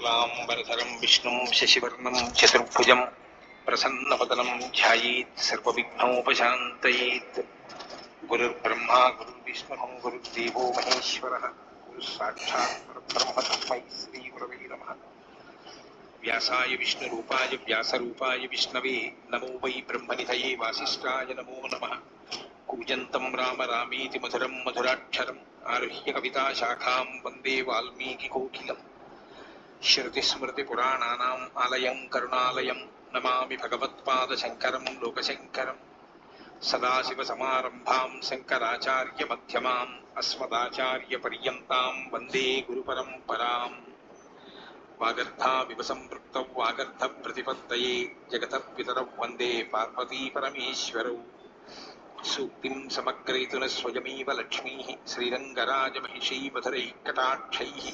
शुक्लांबरधरं विष्णुं शशिवर्णं चतुर्भुजं प्रसन्नवदनं ध्यायेत् सर्वविघ्नोपशान्तयेत्। गुरुर्ब्रह्मा गुरुर्विष्णुः गुरुर्देवो महेश्वरः गुरुस्साक्षात् परब्रह्म तस्मै श्रीगुरवे नमः। व्यासाय विष्णुरूपाय व्यासरूपाय विष्णवे नमो वै ब्रह्मनिधये वासिष्ठाय नमो नमः। कूजन्तं राम रामेति मधुरं मधुराक्षरम् आरुह्य कविताशाखां वन्दे वाल्मीकिकोकिलम्। श्रुतिस्मृतिपुराणानाम् आलयं करुणालयं नमामि भगवत्पादशङ्करं लोकशङ्करम्। सदाशिवसमारम्भां शङ्कराचार्यमध्यमाम् अस्मदाचार्यपर्यन्तां वन्दे गुरुपरम्पराम्। वागर्धाविव सम्पृक्तौ वागर्धप्रतिपत्तये जगतः पितरौ वन्दे पार्वतीपरमेश्वरौ। सूक्तिं समग्रयितुनः स्वयमेव लक्ष्मीः श्रीरङ्गराजमहिषीमधुरैः कटाक्षैः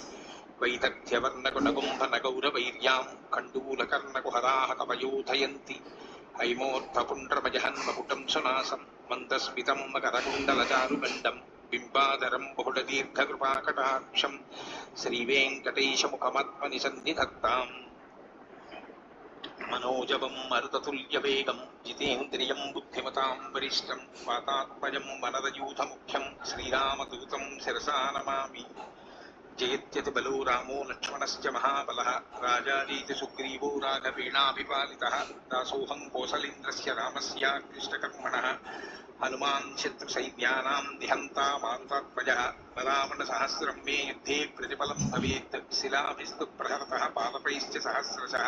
वैदग्ध्यवर्णकुणकुम्भनगौरवैर्यां कण्डूलकर्णकुहराः कवयोधयन्ति। हैमोत्थपुण्ड्रमजहन्मकुटं सुनासं मन्दस्मितं मकरकुण्डलचारुगण्डं बिम्बाधरं बहुलदीर्घकृपाकटाक्षं श्रीवेङ्कटेशमुखमात्मनिसन्निधत्ताम्। मनोजवं मरुततुल्यवेगं जितेन्द्रियं बुद्धिमतां वरिष्ठं वातात्मजं वनरयूथमुख्यं श्रीरामदूतं शिरसा नमामि। जयत्यतिबलो रामो लक्ष्मणश्च महाबलः राजारीति सुग्रीवो राघवेणाभिपालितः दासोऽहं कौसलेन्द्रस्य रामस्य कृष्णकर्मणः हनुमान् शत्रुसैन्यानां निहन्ता मारुतात्मजः रावणसहस्रं मे युद्धे प्रतिफलं भवेत् शिलाभिस्तु प्रहरतः पादपैश्च सहस्रशः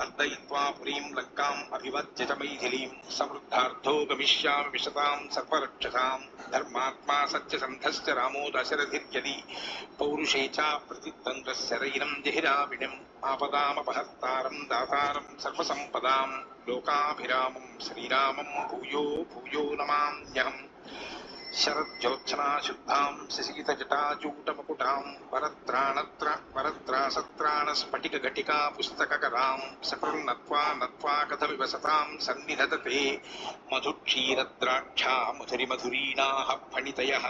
अर्दयित्वा पुरीं लङ्काम् अभिवज्य च मैथिलीं समृद्धार्थो गमिष्यामि विशतां सर्वरक्षसां धर्मात्मा सत्यसन्धश्च रामो दशरथिर्यदि पौरुषे च प्रतिद्वन्द्वशरैरं जहिराविणम् आपदामपहर्तारं दातारं सर्वसम्पदां लोकाभिरामं श्रीरामं भूयो भूयो नमाम्यहम्। शरज्योत्सना शुद्धां शशितजटाजूटमकुटां वरत्रासत्राणस्फटिकघटिका पुस्तककरां सकृन्नत्वा नत्वा कथविवसतां सन्निधत्ते मधुक्षीरद्राक्षा मधुरिमधुरीणाः फणितयः।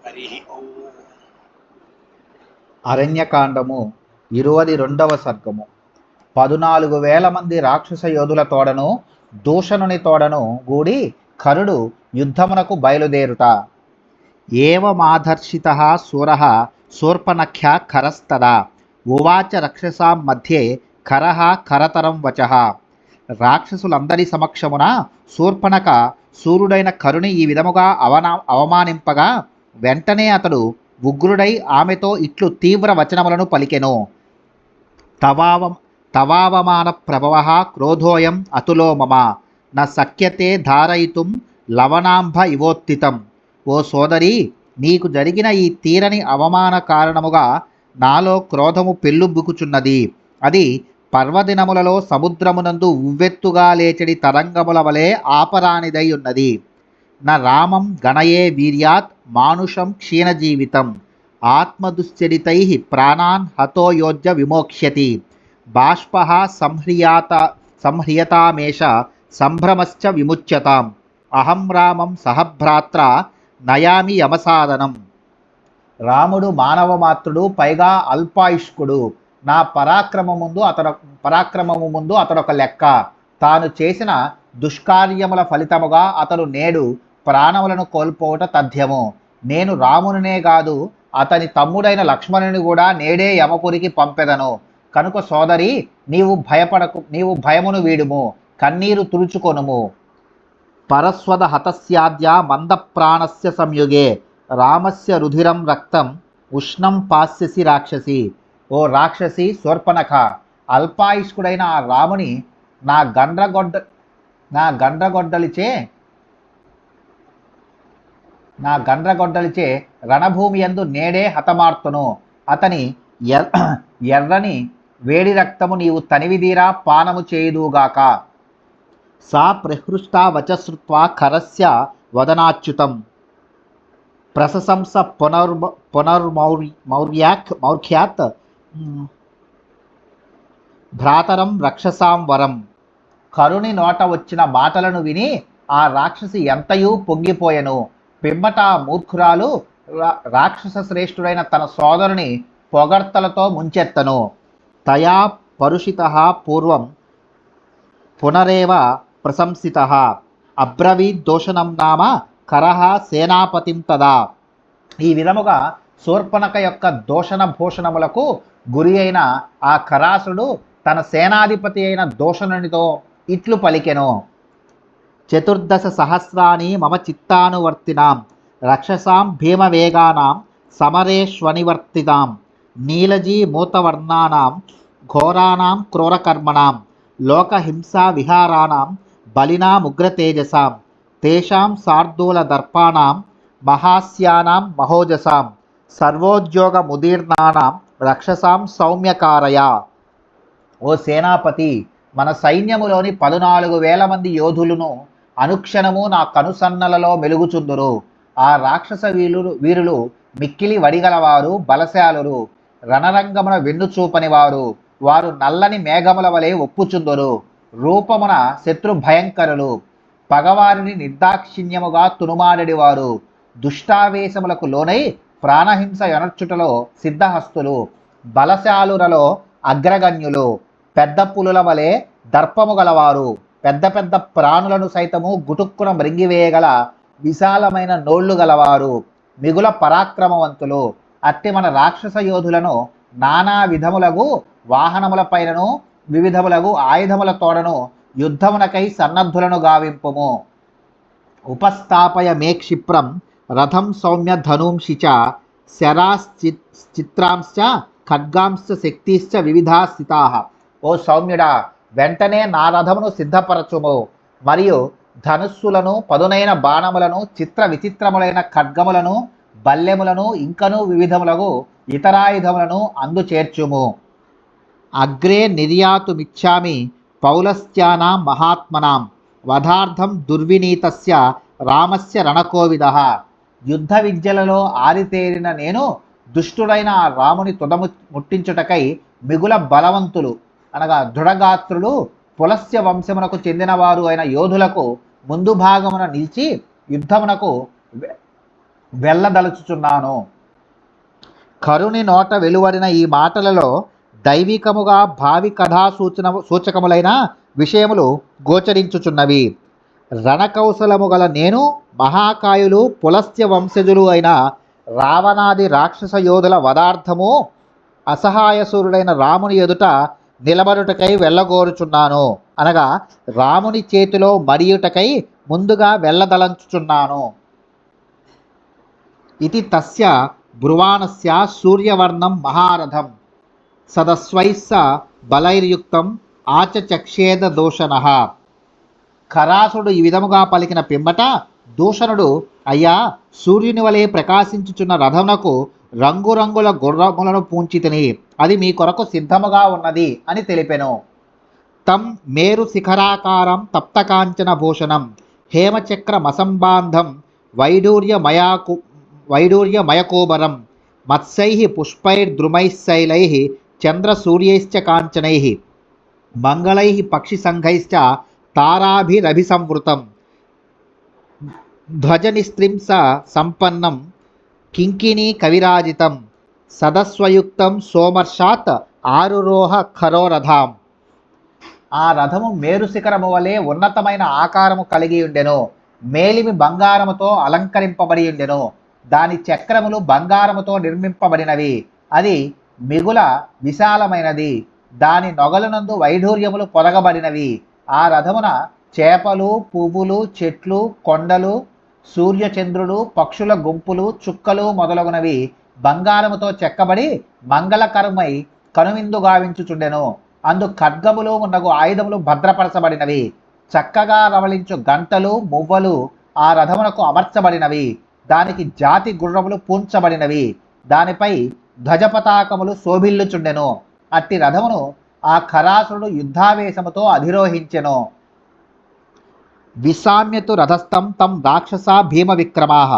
हरिः ओम्। అరణ్యకాండము 22వ సర్గము. 14,000 మంది రాక్షస యోధుల తోడను దూషణుని తోడను గూడి కరుడు యుద్ధమునకు బయలుదేరుట. ఏవమాదర్శితః శూరః శూర్పణఖ్యా ఖరస్తదా ఉవాచ రక్షసాం మధ్యే ఖరః ఖరతరం వచః. రాక్షసులందరి సమక్షమున శూర్పణఖ సూర్యుడైన కరుని ఈ విధముగా అవమానింపగా వెంటనే అతడు ఉగ్రుడై ఆమెతో ఇట్లు తీవ్ర వచనములను పలికెను. తవావమాన ప్రభవః క్రోధోయం అతులో మమ న శక్యతే ధారయితుం లవణాంభ ఇవోత్థితం. ఓ సోదరి, నీకు జరిగిన ఈ తీరని అవమాన కారణముగా నాలో క్రోధము పెళ్ళుబుకుచున్నది. అది పర్వదినములలో సముద్రమునందు ఉవ్వెత్తుగా లేచడి తరంగముల వలె ఆపరానిదై ఉన్నది. న రామం గణయే వీర్యాత్ మానుషం క్షీణజీవితం ఆత్మదుశ్చరితై ప్రాణాన్ హతో యోజ్య విమోక్ష్యతి. బాష్పః సంహ్రియతామేష సంభ్రమశ్చ విముచ్యతాం. అహం రామం సహభ్రాత్ర నయామి యమసాదనం. రాముడు మానవమాత్రుడు, పైగా అల్పాయుష్కుడు. నా పరాక్రమము ముందు అతడొక లెక్క. తాను చేసిన దుష్కార్యముల ఫలితముగా అతడు నేడు ప్రాణములను కోల్పోవట తథ్యము. నేను రామునినే కాదు, అతని తమ్ముడైన లక్ష్మణుని కూడా నేడే యమపురికి పంపెదను. కనుక సోదరి, నీవు భయమును వీడుము, కన్నీరు తుడుచుకొనుము. పరస్వద హతస్యాద్య మంద ప్రాణస్య సంయుగే రామస్య రుధిరం రక్తం ఉష్ణం పాస్యసి రాక్షసి. ఓ రాక్షసి శూర్పణఖ, అల్పాయుష్కుడైన ఆ రాముని నా గండ్రగొడ్డలిచే రణభూమి యందు నేడే హతమార్తును. అతని ఎర్రని వేడి రక్తము నీవు తనివిదీరా పానము చేయుదుగాక. సా ప్రహృష్టా వచశ్రుత్వా ఖరస్య వదనాచ్యుతం ప్రశంస పునర్మౌర్ఖ్యాత్ భ్రాతరం రక్షసాం వరం. కరుని నోట వచ్చిన మాటలను విని ఆ రాక్షసి ఎంతయూ పొంగిపోయెను. పిమ్మట మూర్ఖురాలు రాక్షస శ్రేష్ఠుడైన తన సోదరుని పొగడ్తలతో ముంచెత్తను. తయా పరుషితః పూర్వం పునరేవ ప్రశంసితః అబ్రవీద్ దోషణం నామ కరః సేనాపతిం తదా. ఈ విధముగా శూర్పణఖ యొక్క దోషణ భూషణములకు గురి అయిన ఆ ఖరాసుడు తన సేనాధిపతి అయిన దూషణునితో ఇట్లు పలికెను. చతుర్దశ సహస్రాణి మమ చిత్తానువర్తినాం రక్షసాం భీమవేగానాం సమరేష్వనివర్తితాం నీలజీ మూతవర్ణానాం ఘోరానాం క్రూరకర్మణాం లోకహింసా విహారాణం బలినాముగ్రతేజసాం తేషాం శార్దూల దర్పాణాం మహాస్యానాం మహోజసాం సర్వోద్యోగ ముదీర్ణానాం రక్షసాం సౌమ్యకారయ. ఓ సేనాపతి, మన సైన్యములోని 14,000 మంది యోధులను అనుక్షణము నా కనుసన్నలలో మెలుగుచుందురు. ఆ రాక్షస వీరులు మిక్కిలి వడిగలవారు, బలశాలురు, రణరంగమున వెన్నుచూపనివారు. వారు నల్లని మేఘముల వలె ఒప్పుచుందురు. రూపమున శత్రు భయంకరులు, పగవారిని నిర్దాక్షిణ్యముగా తునుమాడెడివారు. దుష్టావేశములకు లోనై ప్రాణహింస ఎనర్చుటలో సిద్ధహస్తులు, బలశాలురలో అగ్రగణ్యులు, పెద్ద పులుల వలె దర్పము గలవారు, పెద్ద పెద్ద ప్రాణులను సైతము గుటుక్కున మృంగివేయగల విశాలమైన నోళ్లు గలవారు, మిగుల పరాక్రమవంతులు. అట్టి మన రాక్షస యోధులను నానా విధములగు వాహనములపైనను వివిధములగు ఆయుధముల తోడను యుద్ధమునకై సన్నద్ధులను గావింపుము. ఉపస్థాపయ మే క్షిప్రం రథం సౌమ్య ధనూంషి చ శరాశ్చిత్రాంశ్చ ఖడ్గాంశ్చ శక్తిశ్చ వివిధా స్థితాః. ఓ సౌమ్యుడా, వెంటనే నా రథమును సిద్ధపరచుము. మరియు ధనుస్సులను, పదునైన బాణములను, చిత్ర విచిత్రములైన ఖడ్గములను, బల్లెములను, ఇంకను వివిధములగు ఇతరాయుధములను అందుచేర్చుము. అగ్రే నిర్యాతుమిచ్చామి పౌలస్త్యానాం మహాత్మనాం వధార్థం దుర్వినీతస్య రామస్య రణకోవిదః. యుద్ధ విద్యలలో ఆరితేరిన నేను దుష్టుడైన ఆ రాముని తుదము ముట్టించుటకై మిగుల బలవంతులు అనగా దృఢగాత్రులు పులస్య వంశమునకు చెందినవారు అయిన యోధులకు ముందు భాగమున నిలిచి యుద్ధమునకు వెళ్ళదలుచుచున్నాను. కరుని నోట వెలువడిన ఈ మాటలలో దైవికముగా భావి కథా సూచకములైన విషయములు గోచరించుచున్నవి. రణకౌశలము గల నేను మహాకాయులు పులస్త్య వంశజులు అయిన రావణాది రాక్షస యోధుల వదార్థము అసహాయసూరుడైన రాముని ఎదుట నిలబడుటకై వెళ్ళగోరుచున్నాను అనగా రాముని చేతిలో మడియుటకై ముందుగా వెళ్ళదలంచుచున్నాను. ఇది తస్య బ్రువాణస్య సూర్యవర్ణం మహారథం సదస్వైస్స బలైర్యుక్తం ఆచచక్షేద దూషణః. ఖరాసుడు ఈ విధముగా పలికిన పిమ్మట దూషణుడు, అయ్యా, సూర్యుని వలె ప్రకాశించుచున్న రథమునకు రంగురంగుల గుర్రములను పూంచితిని, అది మీ కొరకు సిద్ధముగా ఉన్నది అని తెలిపెను. తం మేరు శిఖరాకారం తప్తకాంచన భూషణం హేమచక్ర మసంబాంధం వైడూర్యమయకోబరం మత్స్యై పుష్పైర్ద్రుమైశైలై చంద్రసూర్యైశ్చ కాంచనై మంగళై పక్షిసంఘైశ్చ తారాభిరభిసంవృతం ధ్వజనిస్త్రింస సంపన్నం కింకిణీ కవిరాజితం సదస్వయుక్తం సోమర్షాత్ ఆరురోహ ఖరోరథాం. ఆ రథము మేరు శిఖరము వలె ఉన్నతమైన ఆకారము కలిగి ఉండెను. మేలిమి బంగారముతో అలంకరింపబడి ఉండెను. దాని చక్రములు బంగారముతో నిర్మింపబడినవి. అది మిగుల విశాలమైనది. దాని నొగలనందు వైఢూర్యములు పొదగబడినవి. ఆ రథమున చేపలు, పువ్వులు, చెట్లు, కొండలు, సూర్యచంద్రులు, పక్షుల గుంపులు, చుక్కలు మొదలగునవి బంగారముతో చెక్కబడి మంగళకరమై కనువిందు గావించుచుండెను. అందు ఖడ్గములు మున్నగు ఆయుధములు భద్రపరచబడినవి. చక్కగా రవళించు గంటలు, మువ్వలు ఆ రథమునకు అమర్చబడినవి. దానికి జాతి గుర్రములు పూంచబడినవి. దానిపై ధ్వజపతాకములు శోభిల్లుచుండెను. అట్టి రథమును ఆ ఖరాసుడు యుద్ధావేశముతో అధిరోహించెను. విశామ్యతు రథస్థం తం రాక్షసా భీమ విక్రమాః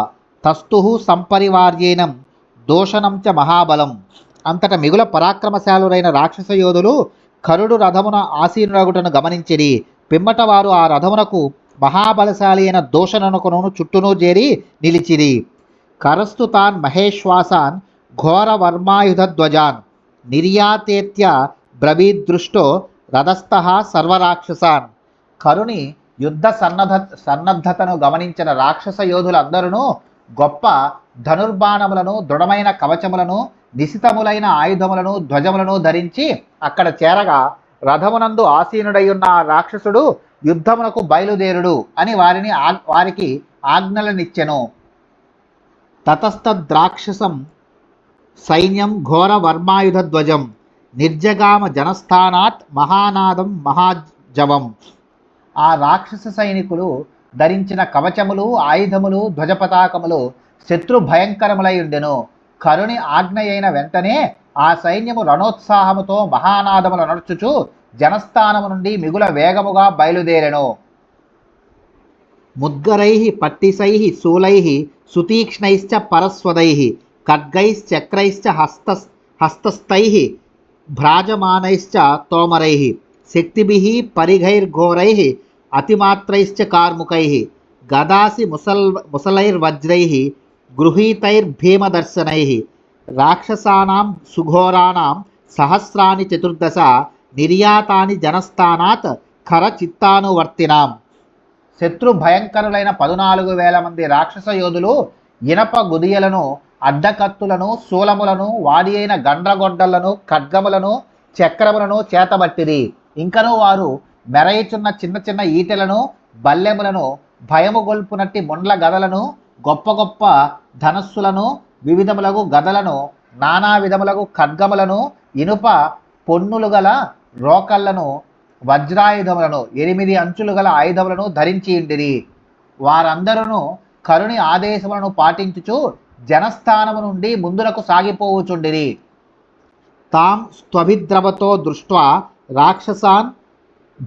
తస్తు సంపరివార్యేనం దోషణం చ మహాబలం. అంతట మిగుల పరాక్రమశాలురైన రాక్షస యోధులు కరుడు రథమున ఆసీనురగుటను గమనించిరి. పిమ్మట వారు ఆ రథమునకు మహాబలశాలి అయిన దోషణనుకును చుట్టూను చేరి నిలిచిరి. కరస్తు తాన్ మహేశ్వాసాన్ ఘోరవర్మాయుధధ్వజాన్ నిర్యాతేత్య బ్రవీదృష్టో రథస్థః సర్వరాక్షసాన్. కరుని యుద్ధ సన్నద్ధతను గమనించిన రాక్షస యోధులందరూ గొప్ప ధనుర్బాణములను, దృఢమైన కవచములను, నిశితములైన ఆయుధములను, ధ్వజములను ధరించి అక్కడ చేరగా, రథమునందు ఆసీనుడయ్యున్న ఆ రాక్షసుడు యుద్ధమునకు బయలుదేరుడు అని వారికి ఆజ్ఞలనిచ్చెను. తతస్తద్రాక్షసం సైన్యం ఘోర వర్మాయుధ ధ్వజం నిర్జగామ జనస్థానాత్ మహానాదం మహాజవం. ఆ రాక్షస సైనికులు ధరించిన కవచములు, ఆయుధములు, ధ్వజపతాకములు శత్రు భయంకరములై ఉండెను. కరుని ఆజ్ఞ అయిన వెంటనే ఆ సైన్యము రణోత్సాహముతో మహానాదములు నడుచుచు జనస్థానము నుండి మిగుల వేగముగా బయలుదేరెను. ముద్గరైః పట్టిసైః శూలైః సుతీక్ష్ణైశ్చ పరస్వదైః ఖడ్గైశ్చక్రైశ్చ హస్తస్థైః భ్రాజమానైశ్చ తోమరైః శక్తిభిః పరిఘైర్ఘోరైః అతిమాత్రైశ్చ కార్ముకైః గదాసి ముసలైర్వజ్రైః గృహీతైర్భీమదర్శనైః రాక్షసానాం సుఘోరాణాం సహస్రాని చతుర్దశ నిర్యాతాని జనస్థానాత్ ఖరచిత్తానువర్తినాం. శత్రు భయంకరులైన 14,000 మంది రాక్షస యోధులు ఇనప గుదియలను, అడ్డకత్తులను, శూలములను, వాడి అయిన గండ్రగొడ్డలను, ఖడ్గములను, చక్రములను చేతబట్టిరి. ఇంకనూ వారు మెరయిచున్న చిన్న చిన్న ఈటెలను, బల్లెములను, భయము గొల్పునట్టి ముండ్ల గదలను, గొప్ప గొప్ప ధనస్సులను, వివిధములగు గదలను, నానా విధములగు ఖడ్గములను, ఇనుప పొన్నులు గల రోకళ్లను, వజ్రాయుధములను, 8 అంచులు గల ఆయుధములను ధరించి ఉండిరి. వారందరూ కరుని ఆదేశములను పాటించుచు జనస్థానము నుండి ముందులకు సాగిపోవుచుండిరి. తాం స్త్వభిద్రవతో దృష్ట్వా రాక్షసాన్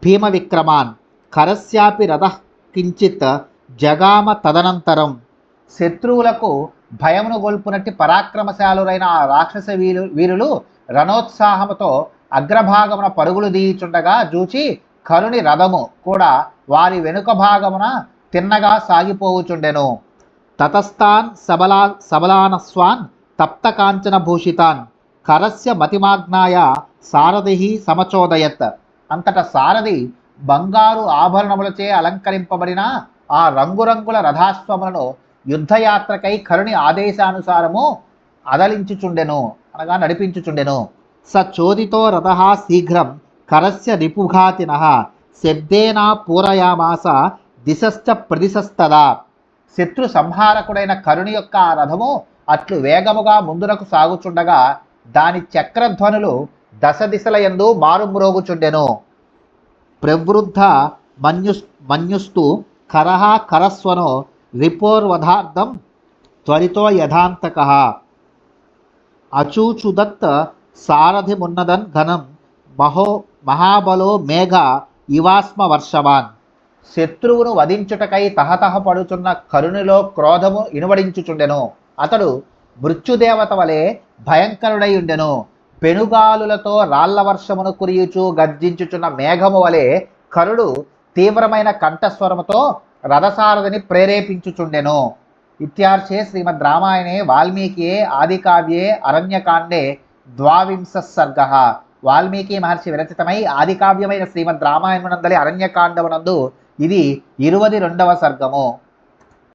భీమ విక్రమాన్ కరస్యాపి రథః కించిత్ జగామ తదనంతరం. శత్రువులకు భయమును గొల్పునట్టి పరాక్రమశాలురైన ఆ రాక్షస వీరులు రణోత్సాహముతో అగ్రభాగమున పరుగులు దీయుచుండగా చూచి కరుని రథము కూడా వారి వెనుక భాగమున తిన్నగా సాగిపోవుచుండెను. తతస్థాన్ సబలానస్వాన్ తప్త కాంచన భూషితాన్ కరస్య మతిమాజ్ఞాయ సారథి సమచోదయత్. అంతట సారథి బంగారు ఆభరణములచే అలంకరింపబడిన ఆ రంగురంగుల రథాశ్వములను యుద్ధయాత్రకై కరుని ఆదేశానుసారము అదలించుచుండెను, అనగా నడిపించుచుండెను. స చోదితో రథః శీఘ్రం కరస్య రిపుఘాతినః శబ్దేనా పూరయామాస దిశశ్చ ప్రదిశస్తదా. శత్రు సంహారకుడైన కరుని యొక్క ఆ రథము అట్లు వేగముగా ముందునకు సాగుచుండగా దాని చక్రధ్వనులు దశ దిశలయందు మారుమ్రోగుచుండెను. ప్రవృద్ధ మన్యుస్తు కరః కరస్వనో రిపోర్వధార్థం త్వరితో యథాంతకః అచూచుదత్ సారథిమున్నదన్ ఘనం మహాబలో మేఘ ఇవాస్మ వర్షవాన్. శత్రువును వధించుటకై తహతహపడుచున్న కరునిలో క్రోధము ఇనువడించుచుండెను. అతడు మృత్యుదేవత వలె భయంకరుడై ఉండెను. పెనుగాలులతో రాళ్ల వర్షమును కురియుచు గర్జించుచున్న మేఘము వలె కరుడు తీవ్రమైన కంఠస్వరముతో రథసారథిని ప్రేరేపించుచుండెను. ఇత్యార్షే శ్రీమద్ రామాయణే వాల్మీకియే ఆదికావ్యే అరణ్యకాండే 22 సర్గః. వాల్మీకి మహర్షి విరచితమై ఆదికావ్యమైన శ్రీమద్ రామాయణమునందలి అరణ్యకాండమునందు ఇది 22వ సర్గము.